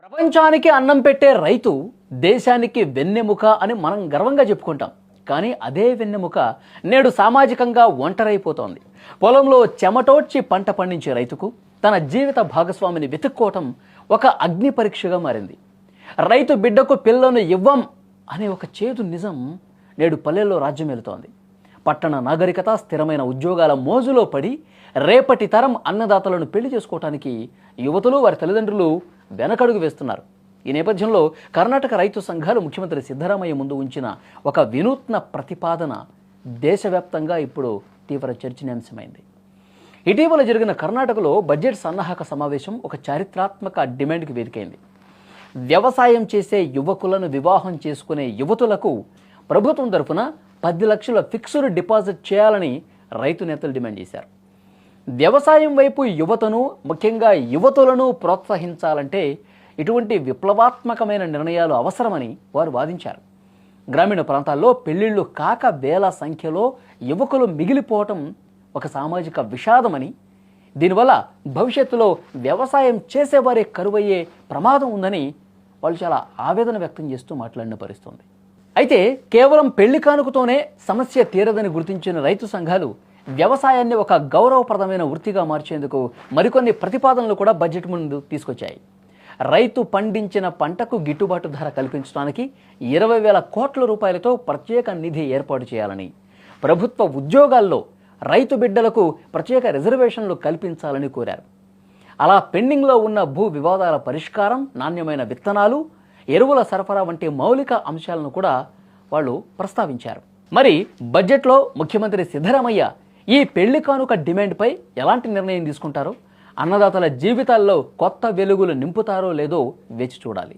ప్రపంచానికి అన్నం పెట్టే రైతు దేశానికి వెన్నెముక అని మనం గర్వంగా చెప్పుకుంటాం. కానీ అదే వెన్నెముక నేడు సామాజికంగా ఒంటరైపోతోంది. పొలంలో చెమటోడ్చి పంట పండించే రైతుకు తన జీవిత భాగస్వామిని వెతుక్కోవటం ఒక అగ్ని పరీక్షగా మారింది. రైతు బిడ్డకు పిల్లను ఇవ్వం అనే ఒక చేదు నిజం నేడు పల్లెల్లో రాజ్యమేలుతోంది. పట్టణ నాగరికత స్థిరమైన ఉద్యోగాల మోజులో పడి రేపటి తరం అన్నదాతలను పెళ్లి చేసుకోవటానికి యువతులు వారి తల్లిదండ్రులు వెనకడుగు వేస్తున్నారు. ఈ నేపథ్యంలో కర్ణాటక రైతు సంఘాలు ముఖ్యమంత్రి సిద్ధరామయ్య ముందు ఉంచిన ఒక వినూత్న ప్రతిపాదన దేశవ్యాప్తంగా ఇప్పుడు తీవ్ర చర్చనీయాంశమైంది. ఇటీవల జరిగిన కర్ణాటకలో బడ్జెట్ సన్నాహక సమావేశం ఒక చారిత్రాత్మక డిమాండ్కి వేదికైంది. వ్యవసాయం చేసే యువకులను వివాహం చేసుకునే యువతులకు ప్రభుత్వం తరఫున 10 లక్షల ఫిక్స్డ్ డిపాజిట్ చేయాలని రైతు నేతలు డిమాండ్ చేశారు. వ్యవసాయం వైపు యువతను, ముఖ్యంగా యువతులను ప్రోత్సహించాలంటే ఇటువంటి విప్లవాత్మకమైన నిర్ణయాలు అవసరమని వారు వాదించారు. గ్రామీణ ప్రాంతాల్లో పెళ్లిళ్లు కాక వేల సంఖ్యలో యువకులు మిగిలిపోవటం ఒక సామాజిక విషాదమని, దీనివల్ల భవిష్యత్తులో వ్యవసాయం చేసేవారే కరువయ్యే ప్రమాదం ఉందని వాళ్ళు చాలా ఆవేదన వ్యక్తం చేస్తూ మాట్లాడిన పరిస్థితుంది. అయితే కేవలం పెళ్లి కానుకతోనే సమస్య తీరదని గుర్తించిన రైతు సంఘాలు వ్యవసాయాన్ని ఒక గౌరవప్రదమైన వృత్తిగా మార్చేందుకు మరికొన్ని ప్రతిపాదనలు కూడా బడ్జెట్ ముందు తీసుకొచ్చాయి. రైతు పండించిన పంటకు గిట్టుబాటు ధర కల్పించడానికి 20,000 కోట్ల రూపాయలతో ప్రత్యేక నిధి ఏర్పాటు చేయాలని, ప్రభుత్వ ఉద్యోగాల్లో రైతు బిడ్డలకు ప్రత్యేక రిజర్వేషన్లు కల్పించాలని కోరారు. అలా పెండింగ్లో ఉన్న భూ వివాదాల పరిష్కారం, నాణ్యమైన విత్తనాలు, ఎరువుల సరఫరా వంటి మౌలిక అంశాలను కూడా వాళ్ళు ప్రస్తావించారు. మరి బడ్జెట్లో ముఖ్యమంత్రి సిద్ధరామయ్య ఈ పెళ్లి కానుక డిమాండ్పై ఎలాంటి నిర్ణయం తీసుకుంటారో, అన్నదాతల జీవితాల్లో కొత్త వెలుగులు నింపుతారో లేదో వేచి చూడాలి.